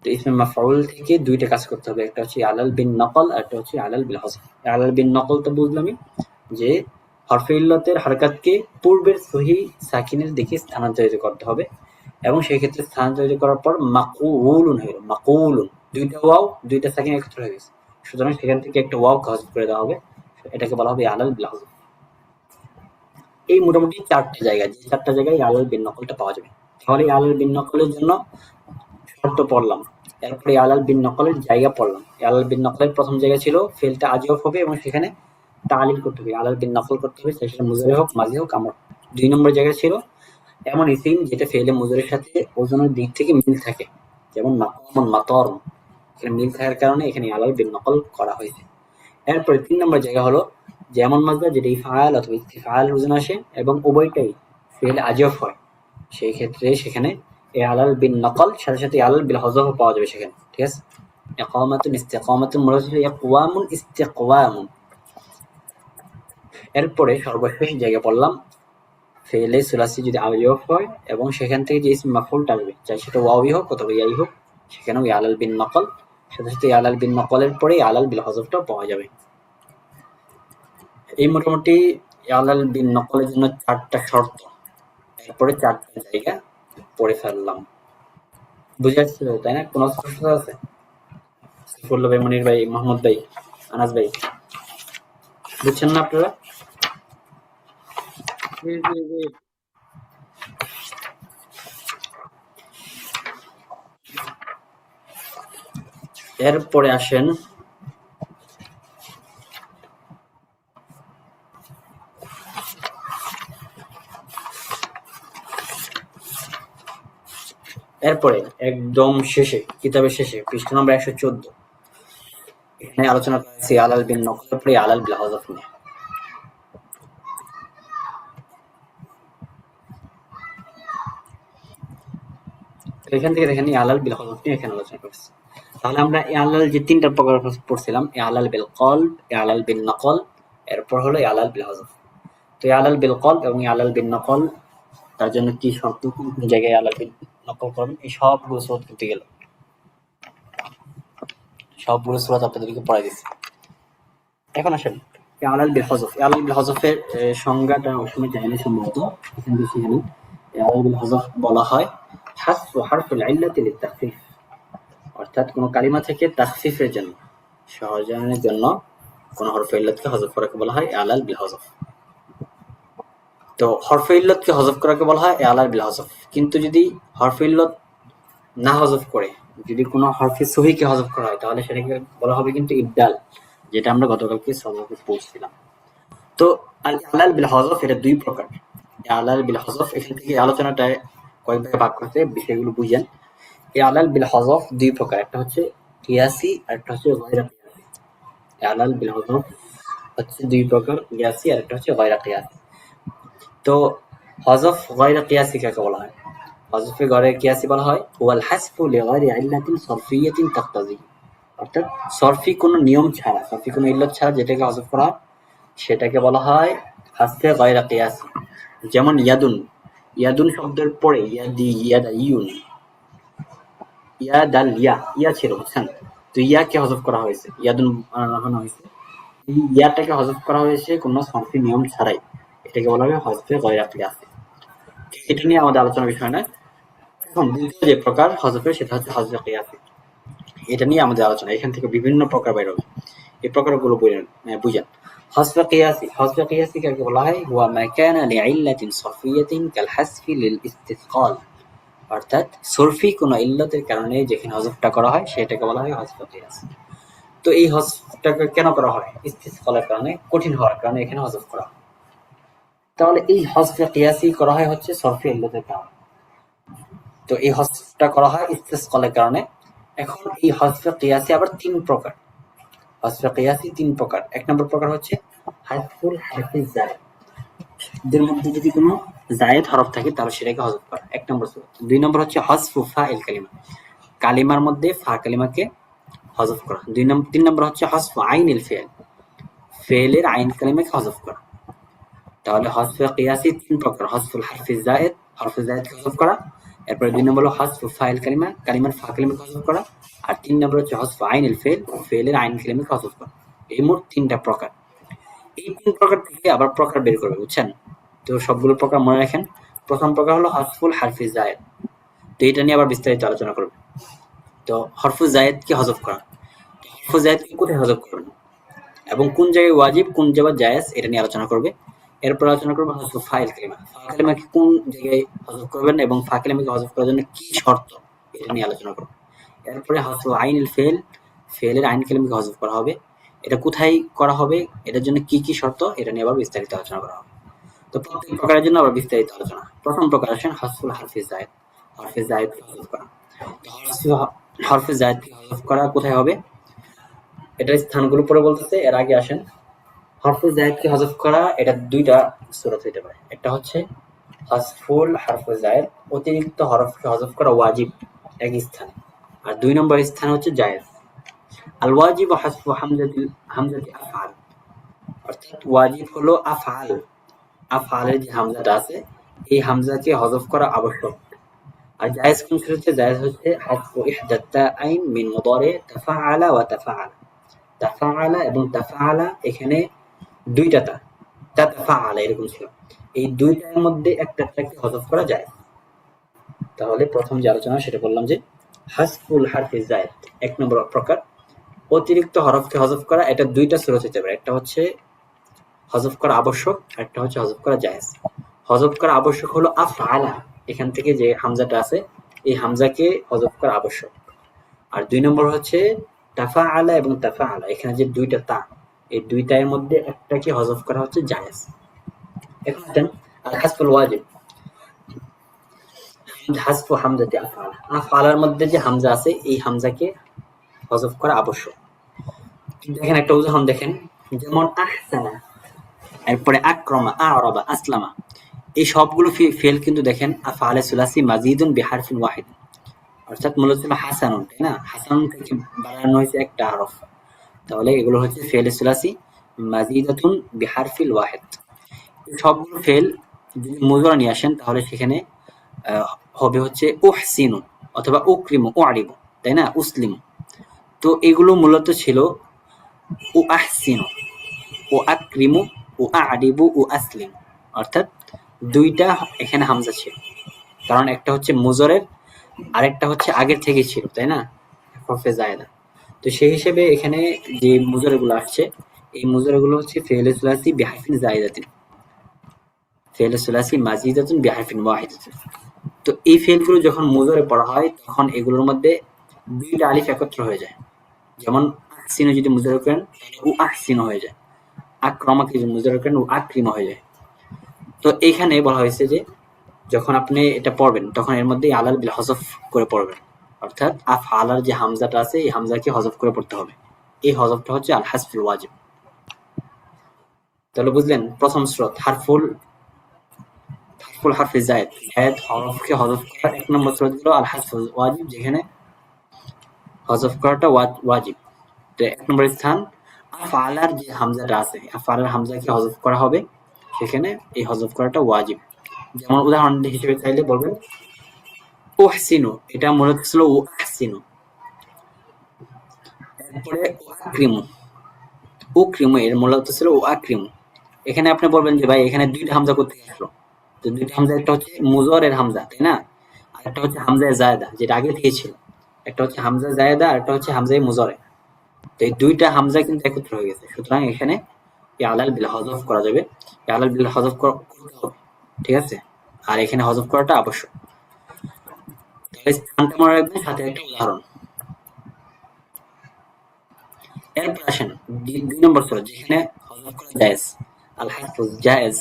তো ইসমে মাফউল থেকে দুইটা কাজ করতে হবে, একটা হচ্ছে ইয়ালাল বিন নকল আর একটা হচ্ছে ইয়ালাল বিল হযফ। ইয়ালাল বিন নকল তো বুঝলামই, যে হরফে ইল্লতের হারকাতকে পূর্বের সহিহ সাকিনের দিকে স্থানান্তরিত করতে হবে, এবং সেই ক্ষেত্রে স্থানান্তরিত করার পর মাকুলুন হয়ে গেল, মাকুলুন দুইটা ওয়াও দুইটা সাকিন একত্র হয়ে গেছে, সুতরাং সেখান থেকে একটা ওয়াও হযফ করে দেওয়া হবে, এটাকে বলা হবে ইয়ালাল বিল হযফ। এই মোটামুটি ৪টা জায়গা, যে ৪টা জায়গায় ইয়ালাল বিন নকলটা পাওয়া যাবে। তাহলে ইয়ালাল বিন নকলের জন্য শর্ত পড়লাম, এরপরে ইয়ালাল বিন নকলের জায়গা পড়লাম। ইয়ালাল বিন নকলের প্রথম জায়গা ছিল ফেলটা আজওয়াফ হবে এবং সেখানে তালিল করতে হবে, ইয়ালাল বিন নকল করতে হবে, সেটা মুজারি হোক মাজি হোক আমর। ২ নম্বর জায়গা ছিল এমন ইসিম যেটা ফেলে মুজারির সাথে ওজনের দিক থেকে মিল থাকে, যেমন মাকামুন মাতারুন, এখানে মিল থাকার কারণে এখানে ইয়ালাল বিন নকল করা হয়েছে। এরপরে ৩ নম্বর জায়গা হলো যেমন মাসদার যেটা ইফআল অথবা ইস্তিফআল ওজন আসে এবং উভয়টাই ফেল আজওয়াফ হয়, সেই ক্ষেত্রে সেখানে ইয়ালাল বিন নকল সাথে সাথে ইয়ালাল বিল হযফ পাওয়া যাবে সেখানে, ঠিক আছে। ইকামাতুন ইস্তিকামাতুন মূলত ছিল ইকওয়ামুন ইস্তিকওয়ামুন। এরপরে সর্বশেষ জায়গা পড়লাম ফেলে সুলাসি যদি আজওয়াফ হয় এবং সেখান থেকে যে ইসম মাফউলটা আসবে চাই সেটা ওয়াওই হোক অথবা ইয়াই হোক, সেখানেও ইয়ালাল বিন নকল সাথে সাথে ইয়ালাল বিন নকলের পরে ইয়ালাল বিল হযফটাও পাওয়া যাবে। এই মোটামুটি ইয়ালাল বিন নকলের জন্য ৪টা শর্ত, এরপরে ৪টা জায়গা পড়ে ফেললাম। বুঝে আসছে তাই না? কোনো সমস্যা আছে? সাইফুল্লাহ ভাই, মনির ভাই, মোহাম্মদ ভাই, আনাস ভাই, বুঝছেন না আপনারা? জি জি জি। এরপরে আসেন এরপরে একদম শেষে, কিতাবের শেষে পৃষ্ঠা নম্বর ১১৪, এখানে আলোচনা করেছি ইয়ালাল বিন নকলের পরে ইয়ালাল বিল হযফ নিয়ে। এখান থেকে দেখেন ইয়ালাল বিল হযফ নিয়ে এখানে আলোচনা করেছি। তাহলে আমরা ইয়ালাল যে ৩টা প্রকার পড়ছিলাম, ইয়ালাল বিল কলব, ইয়ালাল বিন নকল, এরপর হলো ইয়ালাল বিল হযফ। তো ইয়ালাল বিল কলব এবং ইয়ালাল বিন নকল তার জন্য কি শর্ত, কোন কোন জায়গায় ইয়ালাল বিন নকল করবেন, এই সবগুলো সূরা করতে গেল সবগুলো সূরা আপনাদেরকে পড়াই দিচ্ছি। এখন আসেন ইয়ালাল বিল হযফ। ইয়ালাল বিল হযফের সংজ্ঞাটা অসময় জানি সম্ভবত, এখানে বেশি জানি। ইয়ালাল বিল হযফ বলা হয় হাসফু হারফুল ইল্লাতি লিতাখফিফ, অর্থাৎ কোন কালিমা থেকে তাখফিফের জন্য, সহজীকরণের জন্য কোন হরফে ইল্লাতকে হযফ করাকে বলা হয় ইয়ালাল বিল হযফ। তো হরফে ইল্লাতকে হযফ করাকে বলা হয় ইয়ালাল বিল হযফ। কিন্তু যদি হরফে ইল্লাত না হযফ করে যদি কোনো হরফে সহিহকে হযফ করা হয় তাহলে সেটাকে বলা হবে কিন্তু ইবদাল, যেটা আমরা গতকালকে সবকে পড়ছিলাম। তো আল ইয়ালাল বিল হযফ এটা ২ প্রকার। ইয়ালাল বিল হযফ এখান থেকে আলোচনাটা কয়েক ভাগে ভাগ করতে, বিষয়গুলো বুঝেন। ইয়ালাল বিল হযফ ২ প্রকার, একটা হচ্ছে কিয়াসি আর একটা হচ্ছে গায়রা কিয়াসি। ইয়ালাল বিল হযফ হচ্ছে ২ প্রকার, কিয়াসি আর একটা হচ্ছে গায়রা কিয়াসি। তো হযফ গায়রা কিয়াসি কাকে বলা হয়? হযফে গায়রা কিয়াসি বলা হয় ওয়াল হাসফু লিগায়রি ইল্লাতিন সরফিয়াতিন তাকতাজি, অর্থাৎ সরফি কোনো নিয়ম ছাড়া, সরফি কোনো ইল্লাত ছাড়া যেটাকে হযফ করা হয় সেটাকে বলা হয় হাসফে গায়রা কিয়াসি। যেমন ইয়াদুন, ইয়াদুন শব্দের পরে ইয়াদি, ইয়াদা, ইউন, ইয়াদাল, ইয়া ছিল, বুঝছেন? তো ইয়াকে হযফ করা হয়েছে, ইয়াদুন বানানো হয়েছে, এই ইয়াটাকে হযফ করা হয়েছে কোনো সরফি নিয়ম ছাড়াই, এটাকে বলা হয় হযফে গয়রা কিয়াসি। এটা নিয়ে আমাদের আলোচনার বিষয় না। এখন দ্বিতীয় যে প্রকার হযফের সেটা হচ্ছে হযফে কিয়াসি। এটা নিয়ে আমাদের আলোচনা, এখান থেকে বিভিন্ন প্রকার বের হবে, এই প্রকারগুলো বুঝেন। হযফে কিয়াসি, হযফে কিয়াসি কাকে বলা হয়? হুয়া মা কানা লিইল্লাতিন সরফিয়াতিন কাল হাসফি লিল ইস্তিসকাল, অর্থাৎ সরফি কোনো ইল্লতের কারণে যেখানে হযফটা করা হয় সেটাকে বলা হয় হযফে কিয়াসি। তো এই হযফটাকে কেন করা হয়? ইস্তিসকালের কারণে, কঠিন হওয়ার কারণে এখানে হযফ করা হয়। তাহলে এই হযফে কিয়াসি করা হয় হচ্ছে সরফি ইল্লতের কারণে। তো এই হযফটা করা হয় ইস্তিসকালের কারণে। এখন এই হযফে কিয়াসি আবার তিন প্রকার। হযফে কিয়াসি তিন প্রকার। এক নম্বর প্রকার হচ্ছে হাযফুল হারফিজ জায়েদ, এদের মধ্যে যদি কোনো জায়েদ হরফ থাকে তাহলে সেটাকে হযফ করা, এক নম্বর সূরা। দুই নম্বর হচ্ছে হযফু ফাইল কালিমা, কালিমার মধ্যে ফা কালিমাকে হযফ করা। তিন নম্বর হচ্ছে হযফু আইনিল ফিল, ফেলের আইন কালিমাকে হযফ করা। তাহলে হযফে কিয়াসি তিন প্রকার: হযফুল হারফিজ জায়েদ, হরফে জায়েদকে হযফ করা। এরপরে দুই নম্বর হলো হযফু ফাইল কালিমা, কালিমার ফা কালিমাকে হযফ করা। আর তিন নম্বর হচ্ছে হযফু আইনিল ফিল, ফেলের আইন কালিমাকে হযফ করা। এই মোট তিনটা প্রকার। এই তিন প্রকার থেকে আবার প্রকার বের করবে, বুঝছেন? তো সবগুলো প্রকার মনে রাখেন। প্রথম প্রকার হলো হযফুল হারফিজ জায়েদ, তো এটা নিয়ে আবার বিস্তারিত আলোচনা করব। তো হরফে জায়েদকে হযফ করা, হরফে জায়েদকে কোথায় হযফ করবেন এবং কোন জায়গায় ওয়াজিব কোন জায়গায় জায়েজ, এটা নিয়ে আলোচনা করবে। এরপর আলোচনা করবো হযফু ফাইল কালিমা, ফা কালিমাকে কোন জায়গায় হযফ করবেন এবং ফা কালিমাকে হযফ করার জন্য কি শর্ত, এটা নিয়ে আলোচনা করব। এরপরে হযফু আইনিল ফিল, ফেলের আইন কালিমাকে হযফ করা হবে, এটা কোথায় করা হবে, এটার জন্য কি কি শর্ত, এটা নিয়ে আবার বিস্তারিত আলোচনা করা হবে। তো প্রত্যেক প্রকারের জন্য আবার বিস্তারিত আলোচনা। প্রথম প্রকার আসেন হযফুল হারফিজ জায়েদ, হরফে জায়েদকে হযফ করা। হরফে জায়েদকে হযফ করা কোথায় হবে, এটার স্থানগুলো পরে বলতেছে। এর আগে আসেন, হরফে জায়েদকে হযফ করা এটা দুইটা সূরত হতে পারে। একটা হচ্ছে হযফুল হারফে জায়েদ, অতিরিক্ত হরফকে হযফ করা ওয়াজিব এক স্থানে, আর দুই নম্বর স্থান হচ্ছে জায়েজ। আল ওয়াজিব হযফু হামজাতি আফআল, অর্থাৎ ওয়াজিব হলো আফআল, আফআলের যে হামজাটা আছে এই হামজাকে হযফ করা আবশ্যক। আর জায়েজ কোন ক্ষেত্রে? জায়েজ হচ্ছে হযফু ইহদাত তাআইন মিন মুদারি তাফআলা ওয়া তাফআলা, তাফআলা এবং তাফআলা এখানে দুইটা তা, তাফআলা এরকম ছিল, এই দুইটার মধ্যে একটাকে হযফ করা যায়। তাহলে প্রথম যে আলোচনা সেটা বললাম যে হাসফুল হারফিজ জায়েদ এক নম্বর প্রকার, অতিরিক্ত হরফকে হযফ করা। এটা দুইটা সূরত হতে পারে, একটা হচ্ছে হযফ করা আবশ্যক, একটা হচ্ছে হযফ করা জায়েজ। হযফ করা আবশ্যক হলো আফআলা, এখান থেকে যে হামজাটা আছে এই হামজাকে হযফ করা আবশ্যক। আর দুই নম্বর হচ্ছে তাফআলা এবং তাফআলা, এখানে যে দুইটা তা, এই দুইটার মধ্যে একটাকে হযফ করা হচ্ছে জায়েজ। এখন আসেন আল হাসফুল ওয়াজিব, হাসফু হামজাতি আফআলা, আফআলার মধ্যে যে হামজা আছে এই হামজাকে হযফ করা আবশ্যক। দেখেন একটা উদাহরণ দেখেন, যেমন আহসানা, এরপরে আকরামা, আ'রাবা, আসলামা, এই সবগুলো ফেল কিন্তু দেখেন আফআলে সুলাসি মাজিদুন বিহারফিন ওয়াহিদ, অর্থাৎ মূলত ছিল হাসানুন, তাই না? হাসানুন থেকে বাড়ানো হয়েছে একটা হরফ, তাহলে এগুলো হচ্ছে ফেল সুলাসি মাজিদাতুন বিহারফিল ওয়াহিদ। সবগুলো ফেল যদি মুজরা নিয়ে আসেন তাহলে সেখানে হবে হচ্ছে উহসিনু অথবা উকরিমু, উআরিবু, তাই না? উসলিমু। তো এগুলো মূলত ছিল উ আহসিনু, ও আকরিমু, ও আরিবু, ও আসলিম, অর্থাৎ দুইটা এখানে হামজা ছিল, কারণ একটা হচ্ছে মুজরের আরেকটা হচ্ছে আগের থেকে ছিল, তাই না? হরফে জায়েদা। তো সেই হিসেবে এখানে যে মুজরেগুলো আসছে এই মুজরেগুলো হচ্ছে ফেলে সুলাসি বিহারফিন জায়েদাতিন, ফেলে সুলাসি মাজিদাতুন বিহারফিন ওয়াহিদাতিন। তো এই ফেলগুলো যখন মুজরে পড়া হয় তখন এগুলোর মধ্যে দুইটা আলিফ একত্র হয়ে যায়। যেমন আহসিনু যদি মুজরে করেন উ আহসিনু হয়ে যায়, আক্রমাকে যদি মুজরে করেন উ আকরিমা হয়ে যায়। তো এইখানে বলা হয়েছে যে যখন আপনি এটা পড়বেন তখন এর মধ্যে আলাল বিল হযফ করে পড়বেন, অর্থাৎ আফআলার যে হামজাটা আছে এই হামজাকে হযফ করে পড়তে হবে। এই হযফটা হচ্ছে আল হাসফুল ওয়াজিব। তাহলে বুঝলেন প্রথম স্রোত হারফুল হারফে জায়েদ, জায়েদ হরফকে হযফ করা এক নম্বর স্রোত হলো আল হাসফুল ওয়াজিব, যেখানে হযফ করাটা ওয়াজিব। তো এক নম্বর স্থান আফআলার যে হামজাটা আছে আফআলার হামজাকে হযফ করা হবে, সেখানে এই হযফ করাটা ওয়াজিব। যেমন উদাহরণ হিসেবে চাইলে বলবেন উহসিনু, এটা মূলত ছিল উহসিনু। এরপরে আকরিমু, উকরিমু এর মূলত ছিল ও আকরিমু। এখানে আপনি বলবেন যে ভাই এখানে দুইটা হামজা কোথেকে আসলো? তো দুইটা হামজা, একটা হচ্ছে মুজরের হামজা, তাই না? আর একটা হচ্ছে হামজায়ে জায়েদা, যেটা আগে থেকে ছিল। একটা হচ্ছে হামজা জায়েদা আর একটা হচ্ছে হামজায়ে মুজরে। তো এই দুইটা হামজা কিন্তু একত্র হয়ে গেছে, সুতরাং এখানে ইয়ালাল বিল হজফ করা যাবে। ইয়ালাল বিল হজফ করতে হবে, ঠিক আছে? আর এখানে হজফ করাটা আবশ্যক। তাহলে স্থানটা মনে রাখবেন, সাথে একটা উদাহরণ। এরপর আসেন দুই নম্বর সূরা, যেখানে হজফ করা জায়েজ। আল হারফুজ জায়েজ,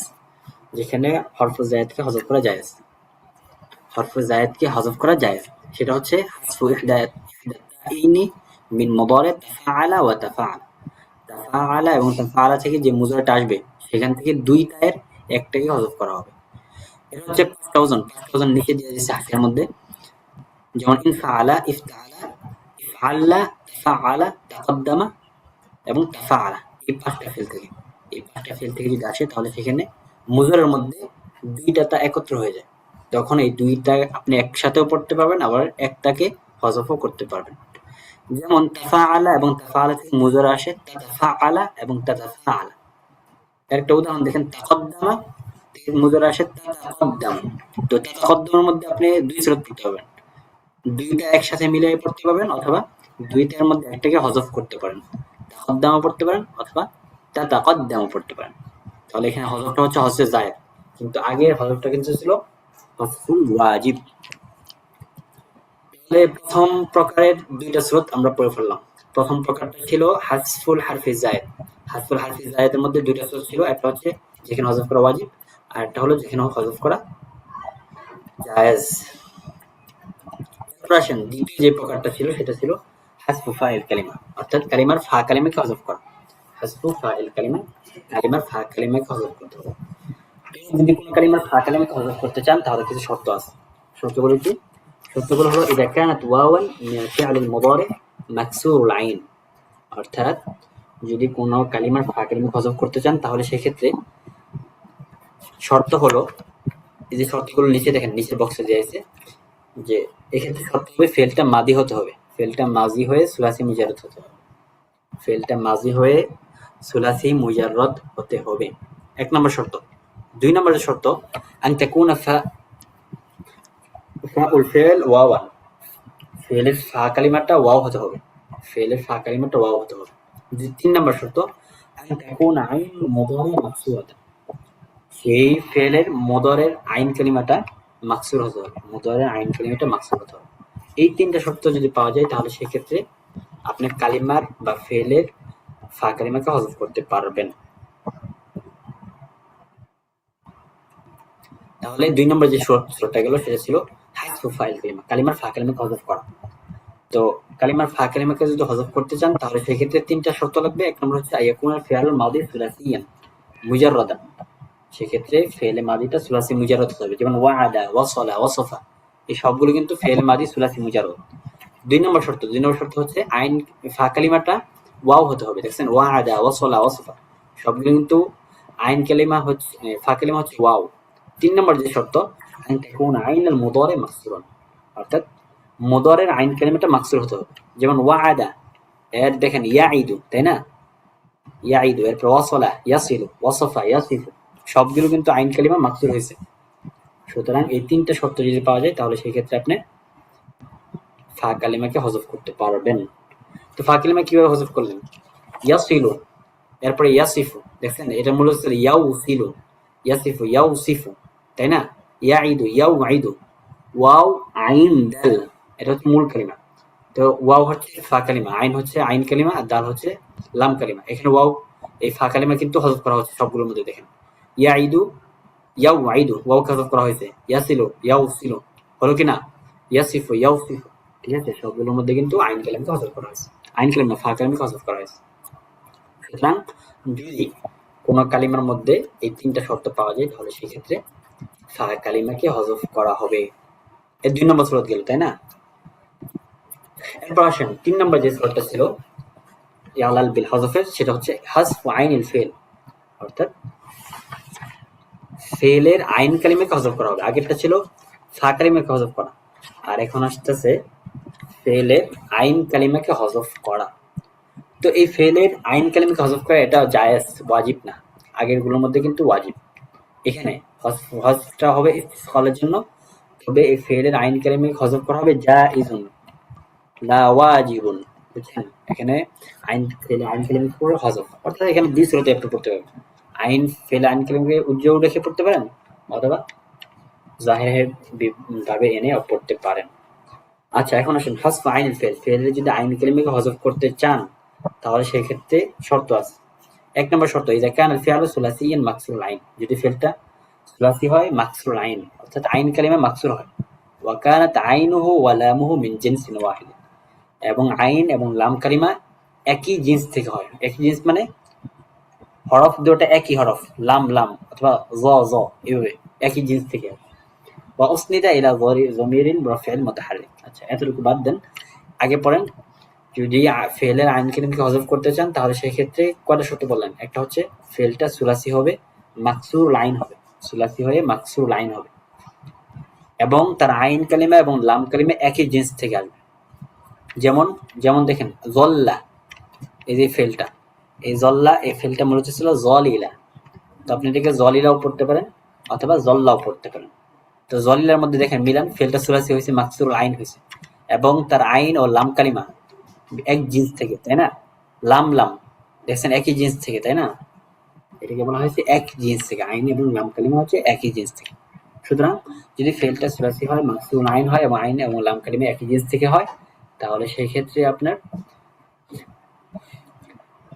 যেখানে হরফুজ জায়েদকে হজফ করা জায়েজ। হরফুজ জায়েদকে হজফ করা জায়েজ, সেটা হচ্ছে হাসফু ইহদাতাইনি মিন মুদারি তাফাআলা ওয়া তাফাআলা। তাফাআলা এবং তাফাআলা থেকে যে মুজারাটা আসবে, সেখান থেকে দুইটার একটাকে হজফ করা হবে। এটা হচ্ছে 5000 নিচে দিয়ে দিয়েছে হাসিয়ার মধ্যে। যেমন ইনফাআলা, ইফতাআলা, ইফআল্লা, তাফাআলা, তাকদ্দামা এবং তাফাআলা। এই পাঁচটা ফেল থেকে, এই পাঁচটা ফেল থেকে যদি আসে, তাহলে সেখানে মুজারের মধ্যে দুইটা তা একত্র হয়ে যায়। তখন এই দুইটা আপনি একসাথেও পড়তে পারবেন, আবার একটাকে হজফও করতে পারবেন। যেমন তাফাআলা এবং তাফাআলা থেকে মুজারা আসে তাতাফাআলা এবং তাতাফাআলা। একটা উদাহরণ দেখেন, তাকদ্দামা থেকে মুজারা আসে তাতাকদ্দাম। তো তাতাকদ্দামের মধ্যে আপনি দুই সুরত পড়তে পারবেন, দুইটা একসাথে মিলিয়ে পড়তে পারবেন, অথবা দুইটার মধ্যে একটাকে হজফ করতে পারেন। তাকদ্দামও পড়তে পারেন অথবা তাতাকদ্দামও পড়তে পারেন। তাহলে এখানে হজফটা হচ্ছে হজফে জায়েদ, কিন্তু আগের হজফটা কিন্তু ছিল হজফুল ওয়াজিব। তাহলে প্রথম প্রকারের দুইটা স্রোত আমরা পড়ে ফেললাম। প্রথম প্রকারটা ছিল হাসফুল হারফি জায়েদ। হাসফুল হারফি জায়েদের মধ্যে দুইটা স্রোত ছিল, একটা হচ্ছে যেখানে হজফ করা ওয়াজিব, আর একটা হলো যেখানে হজফ করা জায়েজ। এরপর আসেন দ্বিতীয় যে প্রকারটা ছিল, সেটা ছিল হাসফু ফাইল কালিমা, অর্থাৎ কালিমার ফা কালিমাকে হজফ করা। হাসফু ফাইল কালিমা, কালিমার ফা কালিমাকে হজফ করতে হবে। যদি কোনো কালিমার ফা কালিমাকে হজফ করতে চান, তাহলে কিছু শর্ত আছে। শর্তগুলো কি? শর্তগুলো হলো ইযা কানাত ওয়াওয়ান মিনাল ফি'লিল মুদারি মাকসুরুল আইন, অর্থাৎ যদি কোনো কালিমার ফা কালিমাকে হজফ করতে চান, তাহলে সেক্ষেত্রে শর্ত হলো, এই যে শর্তগুলো নিচে দেখেন, নিচের বক্সে দেয়া আছে, যে এক্ষেত্রে শর্ত হবে ফেলটা মাদি হতে হবে, ফেলটা মাজি হয়ে সুলাসি মুজাররদ হতে হবে। ফেলটা মাজি হয়ে সুলাসি মুজাররদ হতে হবে, এক নম্বর শর্ত। দুই নম্বরের শর্ত আন তাকুনা ফাউল ফেল ওয়াওয়ান, ফেলের ফা কালিমাটা ওয়াও হতে হবে, ফেলের ফা কালিমাটা ওয়াও হতে হবে। তিন নম্বর শর্ত আন তাকুনা আইন মুদারি মাকসুরাতান, সেই ফেলের মুদারের আইন কালিমাটা মাকসুর হতে হবে, মুদারের আইন কালিমাটা মাকসুর হতে হবে। এই তিনটা শর্ত যদি পাওয়া যায়, তাহলে সেক্ষেত্রে আপনি কালিমার বা ফেলের ফা কালিমাকে হজফ করতে পারবেন। তাহলে দুই নম্বর যে শর্তটা গেল, সেটা ছিল হাসফু ফাইল কালিমা, কালিমার ফা কালিমাকে হজফ করা। তো কালিমার ফা কালিমাকে যদি হজফ করতে চান, তাহলে সেক্ষেত্রে তিনটা শর্ত লাগবে। এক নম্বর হচ্ছে আইয়াকুনাল ফিআলুল মাদি সুলাসিয়ান মুজাররাদান, সেক্ষেত্রে ফেলে মাদিটা সুলাসি মুজাররদ হতে হবে। যেমন ওয়াআদা, ওয়াসালা, ওয়াসাফা, এই সবগুলো কিন্তু ফেলে মাদি সুলাসি মুজাররদ। দুই নম্বর শর্ত হচ্ছে আইন ফা কালিমাটা ওয়াও হতে হবে। দেখছেন, ওয়াআদা, ওয়াসালা, ওয়াসাফা, সবগুলো কিন্তু আইন কালিমা হচ্ছে, ফা কালিমা হচ্ছে ওয়াও। তিন নম্বর যে শর্ত আন তাকুনা আইনাল মুদারি মাকসুরান, অর্থাৎ মুদারের আইন কালিমাটা মাকসুর হতে হবে। যেমন ওয়াআদা, এর দেখেন ইয়াইদু, তাই না? ইয়াইদু, এরপর ওয়াসালা ইয়াসিলু, ওয়াসাফা ইয়াসিফু, সবগুলো কিন্তু আইন কালিমা মাকসুর হয়েছে। সুতরাং এই তিনটা শর্ত যদি পাওয়া যায়, তাহলে সেই ক্ষেত্রে আপনি ফা কালিমাকে হজফ করতে পারবেন। তো ফা কালিমা কিভাবে হজফ করলেন? ইয়াসিলু, এরপরে ইয়াসিফু, দেখছেন এটা মূলত ছিল ইয়াউসিলু, ইয়াসিফু, ইয়াউসিফু, তাই না? ইয়াইদু, ইয়াউইদু, ওয়াও আইন দাল, এটা হচ্ছে মূল কালিমা। তো ওয়াও হচ্ছে ফা কালিমা, আইন হচ্ছে আইন কালিমা, আর দাল হচ্ছে লাম কালিমা। এখানে ওয়াও, এই ফা কালিমা কিন্তু হজফ করা হচ্ছে সবগুলোর মধ্যে। দেখেন, ইয়াইদু, ইয়াউইদু, ওয়াও হজফ করা হয়েছে। ইয়াসিলু, ইয়াউসিলু, হলো কিনা? ইয়াসিফু, ইয়াউসিফু, ঠিক আছে? সবগুলোর মধ্যে কিন্তু আইন কালিমাকে হজফ করা হয়েছে, আইন কালিমা ফা কালিমাকে হজফ করা হয়েছে। সুতরাং যদি কোন কালিমার মধ্যে এই তিনটা শর্ত পাওয়া যায়, তাহলে সেই ক্ষেত্রে ফা কালিমাকে হজফ করা হবে। এই দুই নম্বর সূরা গেল, তাই না? এরপর আসেন তিন নম্বর যে সূরাটা ছিল ইয়ালাল বিল হজফের, সেটা হচ্ছে হাসফু আইনিল ফেল, অর্থাৎ ফেলের আইন কালিমাকে হজফ করা হবে। আগেরটা ছিল ফা কালিমাকে হজফ করা, আর এখন আসতেছে ফেলের আইন কালিমাকে হজফ করা। তো এই ফেলের আইন কালিমাকে হযফ করা এটা জায়েজ, ওয়াজিব না। আগেরগুলোর মধ্যে কিন্তু ওয়াজিব। এখানে হযফটা হবে ইস্তিসকালের জন্য, তবে এই ফেলের আইন কালিমাকে হযফ করা হবে জাইজুন লা ওয়াজিবুন। বুঝছেন? এখানে ফেলে আইন কালিমাকে পুরো হযফ, অর্থাৎ এখানে দুই সুরাতে আপনি পড়তে পারবেন। ফেলে আইন কালিমাকে উজ্জ্বল রেখে পড়তে পারেন, অথবা জাহিরের ভাবে এনে পড়তে পারেন। আচ্ছা, এখন আসুন হযফ আইনুল ফেল। ফেলের যদি আইন কালিমাকে হযফ করতে চান, তাহলে সেই ক্ষেত্রে শর্ত আছে। এক নম্বর শর্ত, ইযা কানা আল-ফি'লু সুলাসিয়্যান মাকসুরুল আইন, যদি ফেলটা সুলাসি হয় মাকসুরুল আইন, অর্থাৎ আইন কালিমা মাকসুর হয়। ওয়া কানাত আইনুহু ওয়া লামুহু মিন জিনসিন ওয়াহিদ, এবং আইন এবং লাম কালিমা একই জিন্স থেকে হয়। একই জিন্স মানে হরফ দুটো একই হরফ, লাম লাম অথবা জ জ, এভাবে একই জিন্স থেকে হয়। ওয়া উসনিদা ইলা যমিরিন রাফি'ল মুতাহাররিক। আচ্ছা, এতটুকু বাদ দেন, আগে পড়েন। যদি ফেলের আইন কালিমাকে হযফ করতে চান, তাহলে সেই ক্ষেত্রে কয়টা শর্ত বললেন? একটা হচ্ছে ফেলটা সুলাসি হবে, মাকসুর লাইন হবে, সুলাসি হয়ে মাকসুর লাইন হবে, এবং তার আইন কালিমা এবং লাম কালিমা একই জিন্স থেকে আসবে। যেমন যেমন দেখেন জল্লা, এই যে ফেলটা, এই জল্লা, এই ফেলটা মূলত ছিল জলিলা। তো আপনি এটাকে জলিলাও পড়তে পারেন অথবা জল্লাও পড়তে পারেন। তো জলিলার মধ্যে দেখেন মিলান, ফেলটা সুলাসি হয়েছে, মাকসুর আইন হয়েছে, এবং তার আইন ও লাম কালিমা এক জিন্স থেকে, তাই না? লাম লাম দেখছেন একই জিন্স থেকে, তাই না? এটাকে বলা হয়েছে এক জিন্স থেকে, আইন এবং লাম কালিমা হচ্ছে একই জিন্স থেকে। সুতরাং যদি ফেলটা সুলাসি হয়, মাকসুর আইন হয়, এবং আইন এবং লাম কালিমা একই জিন্স থেকে হয়, তাহলে সেই ক্ষেত্রে আপনার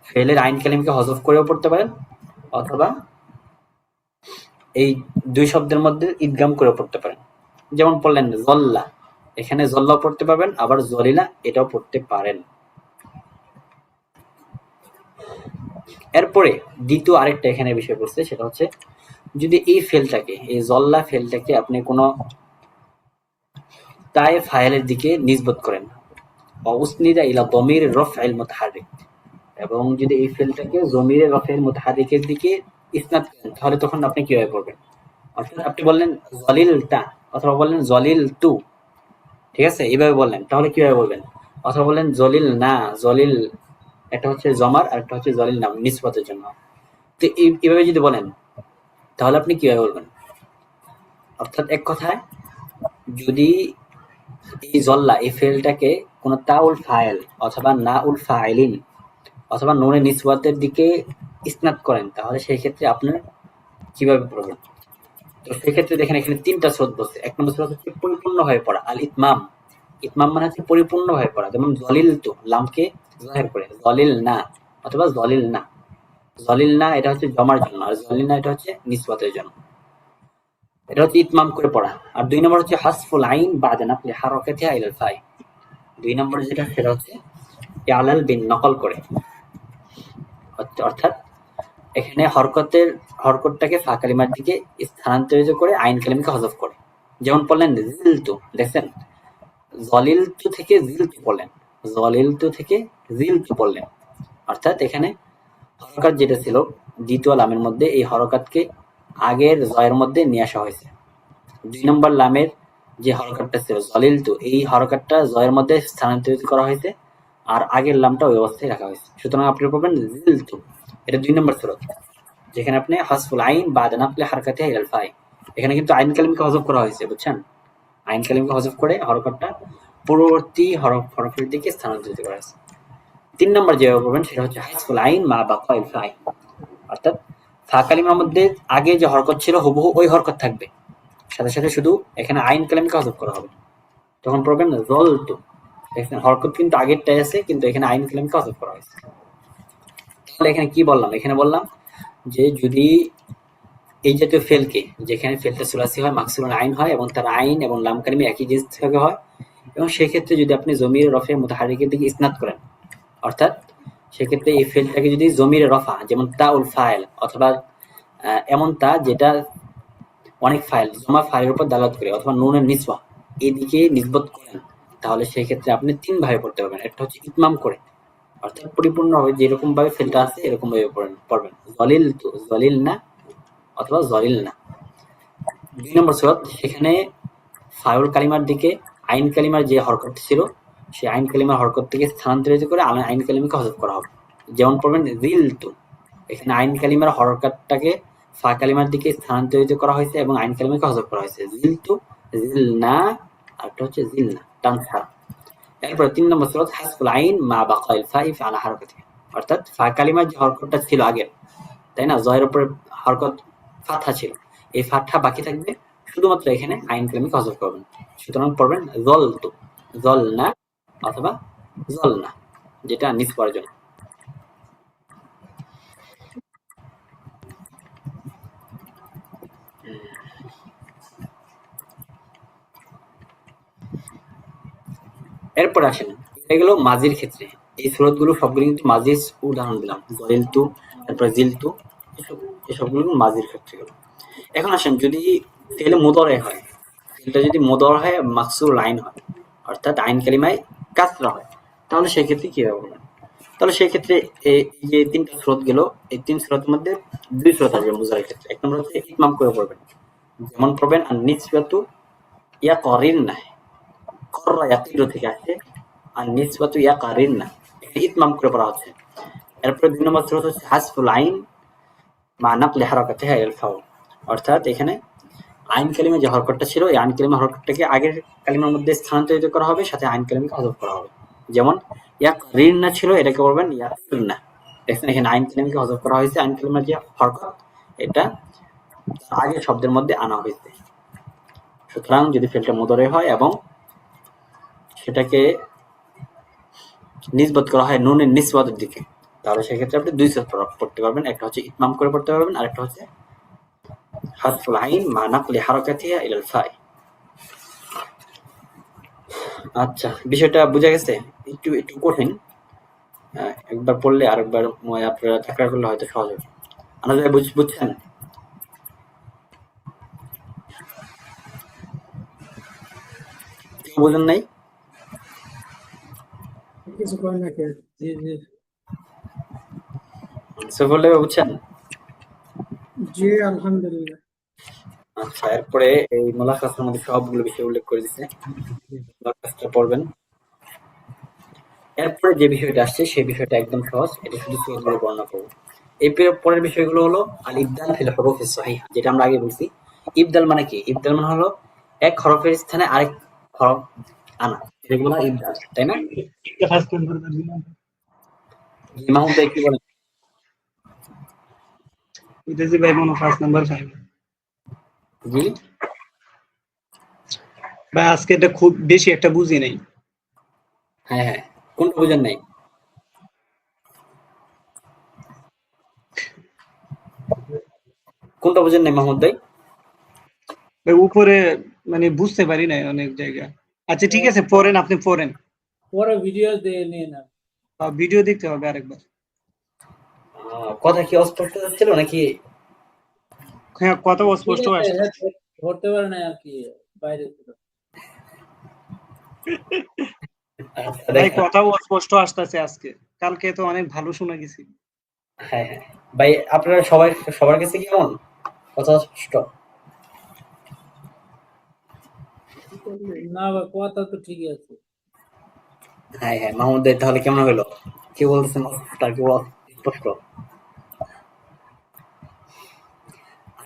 ফেলের আইন কালিমাকে হযফ করেও পড়তে পারেন, অথবা এই দুই শব্দের মধ্যে ইদগাম করে পড়তে পারেন। যেমন পড়লেন জল্লা, এখানে জল্লাও পড়তে পারবেন, আবার জলিলা এটাও পড়তে পারেন। এরপরে দ্বিতীয় আরেকটা এখানে বিষয় পড়ছে, সেটা হচ্ছে যদি এই ফেলটাকে, এই জল্লা ফেলটাকে আপনি কোনো তাই ফাইলের দিকে নিসবত করেন, উসনিদা ইলা দমির রফ'ইল মুতাহাররিক, এবং যদি এই ফেলটাকে জমিরে রফ'ইল মুতাহাররিকের দিকে ইসনাদ করেন, তাহলে তখন আপনি কিভাবে পড়বেন? অর্থাৎ আপনি বললেন জলিলতা, অথবা বললেন জলিলতু, ঠিক আছে, এইভাবে বললেন, তাহলে কিভাবে বলবেন? অথবা বললেন জলিল না, জলিল একটা হচ্ছে জমার আর একটা হচ্ছে জলিল নাম, নিসবতের জন্য। তো এইভাবে যদি বলেন, তাহলে আপনি কিভাবে বলবেন? অর্থাৎ এক কথায়, যদি এই জল্লা, এই ফেলটাকে কোন তাউল ফাইল অথবা নাউল ফাইলিন অথবা নুনে নিসওয়াতের দিকে ইসনাদ করেন, তাহলে সেই ক্ষেত্রে আপনার কিভাবে পড়বেন? তো সেক্ষেত্রে দেখেন এখানে তিনটা স্রোত বলছে। এক নম্বর স্রোত হচ্ছে পরিপূর্ণ হয়ে পড়া, আল ইতমাম। ইতমাম মানে হচ্ছে পরিপূর্ণ হয়ে পড়া, যেমন জলিল তু, লামকে জাহের করে, জলিল না অথবা জলিল না। জলিল না এটা হচ্ছে জমার জন্য, আর জলিল না এটা হচ্ছে নিসওয়াতের জন্য। এটা হচ্ছে ইতমাম করে পড়া। আর দুই নম্বর হচ্ছে হাসফুল আইন বাদা নাকলি হারাকাতিহা ইলাল ফাই। দুই নম্বর যেটা, সেটা হচ্ছে ইয়ালাল বিন নকল করে, অর্থাৎ এখানে হরকতটাকে ফা কালিমার দিকে স্থানান্তরিত করে আইন কালিমাকে হযফ করে। যেমন পড়লেন জিলতু, দেখছেন জলিলতু থেকে জিলতু পড়লেন, জলিলতু থেকে জিলতু পড়লেন, অর্থাৎ এখানে হরকত যেটা ছিল দ্বিতীয় লামের মধ্যে, এই হরকতকে আগের জয়ের মধ্যে নিয়ে আসা হয়েছে। দুই নম্বর লামের যে হরকতটা ছিল জলিলতু, এই হরকতটা জয়ের মধ্যে স্থানান্তরিত করা হয়েছে, আর আগের লামটা ওই অবস্থায় রাখা হয়েছে। সুতরাং আপনি পড়বেন জিলতু, এটা দুই নম্বর সুরত, যেখানে আপনি হাসফুল আইন বাদা নাকলি হারকাতিহা ইলাল ফাই, এখানে কিন্তু আইন কালিমাকে হযফ করা হয়েছে, বুঝছেন? আইন কালিমাকে হযফ করে হরকতটা পূর্ববর্তী হরফের দিকে স্থানান্তরিত করা হয়েছে। তিন নম্বর যেভাবে পড়বেন সেটা হচ্ছে হাসফুল আইন মা বাকাইল ফাই, অর্থাৎ ফা কালিমার মধ্যে আগে যে হরকত ছিল হুবহু ওই হরকত থাকবে, সাথে সাথে শুধু এখানে আইন কালিমাকে হযফ করা হবে। তখন পড়বেন জলতু, দেখছেন হরকত কিন্তু আগেরটাই আছে, কিন্তু এখানে আইন কালিমাকে হযফ করা হয়েছে। তাহলে এখানে কি বললাম? এখানে বললাম যে যদি এই জাতীয় ফেলকে, যেখানে ফেলটা সুলাসি হয়, মাকসুরুল আইন হয়, এবং তার আইন এবং লাম কালিমা একই জিনিস থেকে হয়, এবং সেক্ষেত্রে যদি আপনি জমির রফে মুতাহারিকের দিকে ইসনাদ করেন, অর্থাৎ সেক্ষেত্রে এই ফেলটাকে যদি জমির রফা, যেমন তাউল ফাইল, অথবা এমন তা যেটা অনেক ফাইল, জমা ফাইলের উপর দালাত করে, অথবা নুনের নিসওয়া, এদিকে নিসবত করেন, তাহলে সেই ক্ষেত্রে আপনি তিন ভাবে পড়তে পারবেন। একটা হচ্ছে ইতমাম করে, অর্থাৎ পরিপূর্ণ হবে, যেরকম ভাবে ফেলটা আছে এরকম ভাবে পড়বেন, জলিল তু, জলিল না অথবা জলিল না। দুই নম্বর সুরত, সেখানে ফাউল কালিমার দিকে আইন কালিমার যে হরকত ছিল, সেই আইন কালিমার হরকত থেকে স্থানান্তরিত করে আইন কালিমাকে হযফ করা হবে। যেমন পড়বেন জিলতু, এখানে আইন কালিমার হরকাতটাকে ফা কালিমার দিকে স্থানান্তরিত করা হয়েছে এবং আইন কালিমাকে হযফ করা হয়েছে। জিলতু, জিলনা, আরেকটা হচ্ছে জিলনা, টান ছাড়া। এরপর ৩ নম্বর সূরা হাসফুল আইন মা বাকাইল ফাই আলা হারকাতিহা, অর্থাৎ ফা কালিমার যে হরকতটা ছিল আগের, তাই না, জয়ের উপরে হরকত ফাতহা ছিল, এই ফাতহা বাকি থাকবে, শুধুমাত্র এখানে আইন কালিমাকে হযফ করবেন। সুতরাং পড়বেন জলতু, জলনা অথবা জলনা, যেটা নিচ পড়ার জন্য। এরপর আসেন, এগুলো মাজির ক্ষেত্রে, এই সুরতগুলো সবগুলো কিন্তু মাজির উদাহরণ দিলাম, জলিলতু, তারপর জিলতু, এসবগুলো মাজির ক্ষেত্রে গেল। এখন আসেন, যদি ফেলে মুদরে হয়, ফেলটা যদি মুদর হয় মাকসুর লাইন হয়, অর্থাৎ আইন কালিমায় কাসরা হয়, তাহলে সেক্ষেত্রে কি হবে? তাহলে সেক্ষেত্রে এই যে ৩টা স্রোত গেল, এই ৩ স্রোতের মধ্যে ২ স্রোত আসবে মুজারের ক্ষেত্রে। ১ নম্বর হচ্ছে ইতমাম করে পড়বেন, যেমন পড়বেন আন-নিসবাতু ইয়াকরিননা, কররা ইয়াকিরু থেকে আসছে, আন-নিসবাতু ইয়াকারিননা, এখানে ইতমাম করে পড়া হচ্ছে। এরপরে ২ নম্বর স্রোত হচ্ছে হাসফুল আইন মা নাকলি হারাকাতিহা ইলাল ফাউল, অর্থাৎ এখানে আইন কালিমা যে হরকতটা ছিল, এই আইন কালিমা হরকতটাকে আগের কালিমার মধ্যে স্থানান্তরিত করা হবে, সাথে আইন কালিমাকে হযফ করা হবে। যেমন ইয়াকরিননা ছিল, এটাকে বলবেন ইয়াকিরনা। দেখেন এখানে আইন কালিমাকে হযফ করা হয়েছে, আইন কালিমার যে হরকত এটা আগের শব্দের মধ্যে আনা হয়েছে। সুতরাং যদি ফেলটা মুদরে হয় এবং সেটাকে নিসবত করা হয় নুনের নিসবতের দিকে, তাহলে সেক্ষেত্রে আপনি ২ সূরা পড়তে পারবেন। একটা হচ্ছে ইতমাম করে পড়তে পারবেন, আরেকটা হচ্ছে হাসফুল আইন মা নাকলি হারাকাতিহা ইলাল ফাই। আচ্ছা, বিষয়টা বুঝা গেছে? একটু একটু কঠিন, একবার পড়লে আরেকবার আপনারা তাকরার করলে হয়তো সহজ হবে। আনাজ ভাই বুঝছেন? কেউ বুঝেন নাই? কিছু করেন না কে? জি জি সফল ভাই বুঝছেন? জি, আলহামদুলিল্লাহ। আচ্ছা, এরপরে এই মুলাখাসের মধ্যে সবগুলো বিষয় উল্লেখ করে দিছে, মুলাখাসটা পড়বেন। এরপরে যে বিষয়টা আসছে সেই বিষয়টা একদম সহজ, এটা শুধু সূরাগুলো বর্ণনা করব। এই পরের বিষয়গুলো হলো আল ইবদাল ফিল হুরুফিস সহিহা, যেটা আমরা আগে বলছি। ইবদাল মানে কি? ইবদাল মানে হলো এক হরফের স্থানে আরেক হরফ আনা, এটাকে বলা হয় ইবদাল, তাই না? জি, মাহমুদ ভাই কি বলেন? বুঝতেছি ভাই, মনে 5 নাম্বার ফাইভ জি ভাই, আজকে এটা খুব বেশি একটা বুঝি নাই। হ্যাঁ হ্যাঁ, কোনটা বুঝেন নাই? কোনটা বুঝেন নাই মাহমুদ ভাই? ভাই উপরে মানে বুঝতে পারি নাই অনেক জায়গা। আচ্ছা ঠিক আছে, পড়েন, আপনি পড়েন। পরে ভিডিও দিয়ে নিয়ে না। ভিডিও দেখতে হবে আরেকবার। কথা কি অস্পষ্ট হচ্ছিল নাকি? হ্যাঁ, কথা ঠিক অস্পষ্ট আছে, আসছে। হ্যাঁ, ধরতে পারে না আর কি, বাইরে ছিল। আচ্ছা, ভাই দেখেন। কথাও অস্পষ্ট আসতেছে আজকে, কালকে তো অনেক ভালো শোনা গেছি। হ্যাঁ হ্যাঁ ভাই, আপনারা সবার কাছে কেমন কথা স্পষ্ট? না ভাই, কথা তো ঠিকই আছে। হ্যাঁ হ্যাঁ, মাহমুদ ভাই তাহলে কেমন হলো? কি বলতেছেন অস্পষ্ট আর কি স্পষ্ট?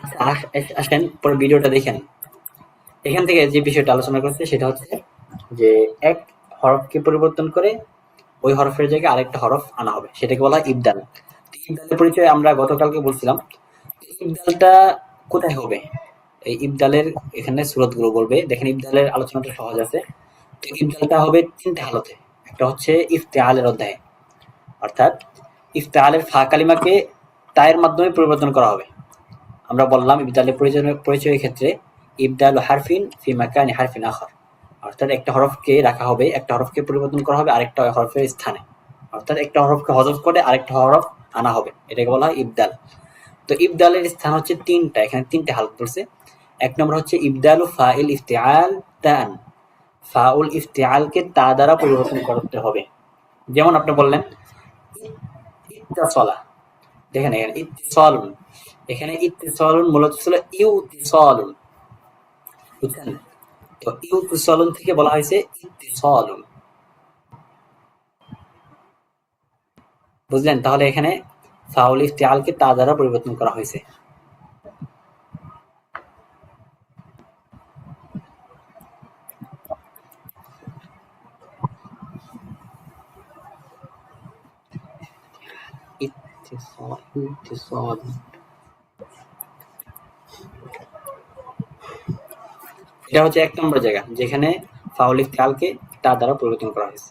আচ্ছা, আসেন পরে ভিডিওটা দেখেন। এখান থেকে যে বিষয়টা আলোচনা করছে সেটা হচ্ছে যে এক হরফকে পরিবর্তন করে ওই হরফের জায়গায় আরেকটা হরফ আনা হবে, সেটাকে বলা হয় ইবদাল। ইবদালের পরিচয় আমরা গতকালকে বলছিলাম। ইবদালটা কোথায় হবে? এই ইবদালের এখানে সূরতগুলো বলবে। দেখেন ইবদালের আলোচনাটা সহজ আছে। তো ইবদালটা হবে ৩টে হালতে। একটা হচ্ছে ইফতিআলের অধ্যায়ে, অর্থাৎ ইফতিআলের ফা কালিমাকে তায়ের মাধ্যমে পরিবর্তন করা হবে। আমরা বললাম ইবদালের পরিচয়ের ক্ষেত্রে ইবদাল হারফিন ফি মাকানি হারফিন আখার, অর্থাৎ একটা হরফকে রাখা হবে, একটা হরফকে পরিবর্তন করা হবে আরেকটা হরফের স্থানে, অর্থাৎ একটা হরফকে হযফ করে আরেকটা হরফ আনা হবে, এটাকে বলা হয় ইবদাল। তো ইবদালের স্থান হচ্ছে ৩টা, এখানে ৩টে হালত বলছে। ১ নম্বর হচ্ছে ইবদালু ফাইল ইফতিআল তান, ফাউল ইফতিআলকে তা দ্বারা পরিবর্তন করতে হবে। যেমন আপনি বললেন ইত্তাসালা, দেখেন এখানে ইত্তিসালুন, এখানে ইত্তিসালুন মূলত ছিল ইউতিসালুন, বুঝছেন? তো ইউতিসালুন থেকে বলা হয়েছে ইত্তিসালুন। বুঝলেন? তাহলে এখানে ফাউল ইফতিআলকে তা দ্বারা পরিবর্তন করা হয়েছে। ইত্তিসাদ। এটা হচ্ছে ১ নম্বর জায়গা যেখানে ফাউল ইফতিআলকে তা দ্বারা পরিবর্তন করা হয়েছে।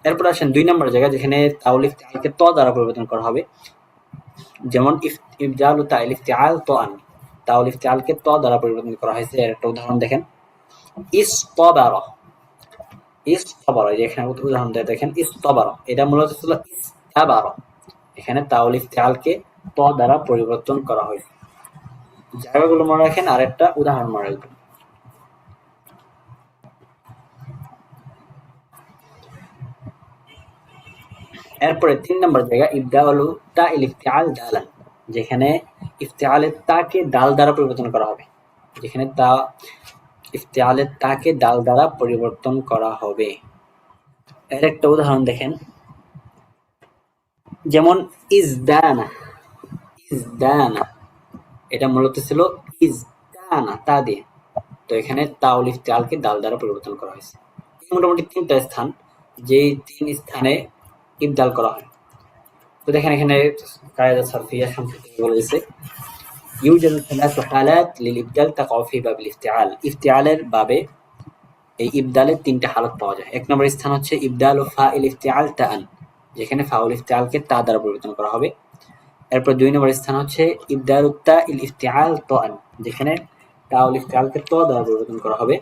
এরপর আসেন ২ নম্বর জায়গা যেখানে তাউল ইফতিআলকে ত দ্বারা পরিবর্তন করা হবে। যেমন ইবদালু তাইল ইফতিআল তাআন। তাউল ইফতিআলকে ত দ্বারা পরিবর্তন করা হয়েছে। এর একটা উদাহরণ দেখেন। ইসতাবারা। ইসতাবারা, এই যে এখানে উদাহরণ দেয় দেখেন ইসতাবারা। এটা মূলত ছিল ইসতাবারা। এখানে তাউল ইফতিআলকে ত দ্বারা পরিবর্তন করা হয়েছে। জায়গাগুলো মনে রাখেন, আর একটা উদাহরণ মনে রাখবেন। এরপরে ৩ নম্বর জায়গা ইবদালু তাইল ইফতিআল দালান, যেখানে ইফতিআলের তাকে দাল দ্বারা পরিবর্তন করা হবে। যেখানে তা ইফতিআলের তাকে দাল দ্বারা পরিবর্তন করা হবে। এর একটা উদাহরণ দেখেন। যেমন ইজদানা। ইজদানা, এটা মূলত ছিল ইজদানা তা দিয়ে। তো এখানে তাউল ইফতিআলকে দাল দ্বারা পরিবর্তন করা হয়েছে। মোটামুটি ৩টা স্থান, যেই ৩ স্থানে ইবদাল করা হয়। তো দেখেন এখানে কায়দা সারফিয়া সংক্ষেপে বলে দিয়েছে ইউজাদু সালাসু হালাত লিল ইবদাল তাকাউ ফি বাবিল ইফতিআল। ইফতিআলের বাবে এই ইবদালের ৩টা হালত পাওয়া যায়। ১ নম্বর স্থান হচ্ছে ইবদালু ফাইল ইফতিআল তাআন, যেখানে ফাউল ইফতিআলকে তা দ্বারা পরিবর্তন করা হবে। এরপর ২ নম্বর স্থান হচ্ছে ইবদালু তাইল ইফতিআল তাআন, যেখানে তাউল ইফতিআলকে ত দ্বারা পরিবর্তন করা হবে।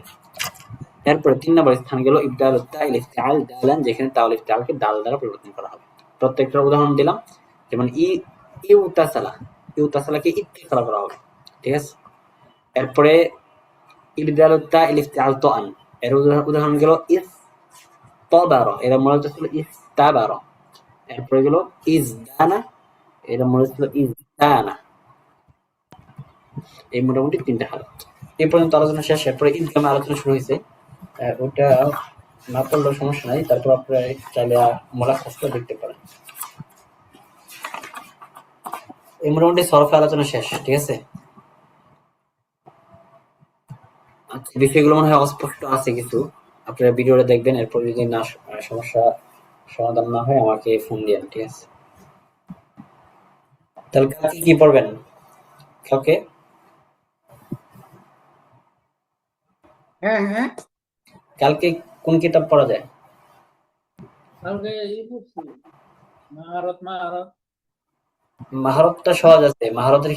এরপরে ৩ নম্বর স্থান গেল ইবদালু তাইল ইফতিআল দালান, যেখানে তাউল ইফতিআলকে দাল দ্বারা পরিবর্তন করা হবে। প্রত্যেকটার উদাহরণ দিলাম। যেমন ইউতাসালা, ইউতাসালাকে ইত্তিসালা করা হবে। ঠিক আছে? এরপরে ইবদালু তাইল ইফতিআল তাআন, এর উদাহরণ গেল ইসতাবারা, এরা মূলত ছিল ইসতাবারা। এরপরে গেল ইজদানা, এরা মূলত ছিল ইজদানা। এই মোটামুটি ৩টা হালত। এই পর্যন্ত আলোচনা শেষ। এরপরে ইদগামে আলোচনা শুরু হয়েছে। ওটা না পড়লেও সমস্যা নাই, তারপর আপনারা চাইলে মুলাখাসটা দেখতে পারেন। এই মোটামুটি সরফে আলোচনা শেষ। ঠিক আছে? আচ্ছা, বিষয়গুলো মনে হয় অস্পষ্ট আছে কিছু, আপনারা ভিডিওটা দেখবেন। এরপর যদি না সমস্যা সমাধান না হয় আমাকে ফোন দিয়েন। ঠিক আছে? তাহলে কালকে কি পড়বেন? কালকে হ্যাঁ কালকে কোন কিতাব পড়া যায়? কালকে পড়ছি মাহারত। মাহারতটা সহজ আছে। মাহারতের